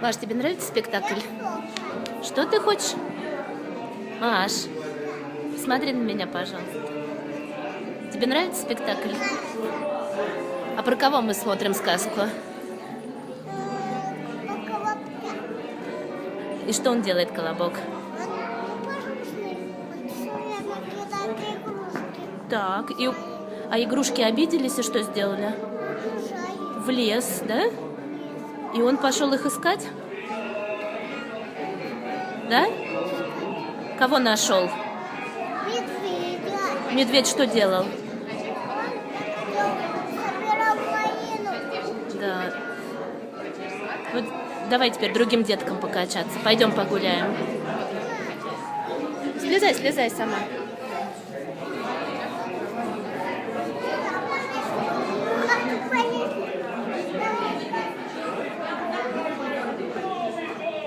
Маш, тебе нравится спектакль? Что ты хочешь? Маш, смотри на меня, пожалуйста. Тебе нравится спектакль? А про кого мы смотрим сказку? И что он делает, Колобок? Так, а игрушки обиделись и что сделали? В лес, да? И он пошел их искать? Да? Кого нашел? Медведя. Медведь что делал? Собирал малину. Да. Вот давай теперь другим деткам покачаться. Пойдем погуляем. Слезай сама.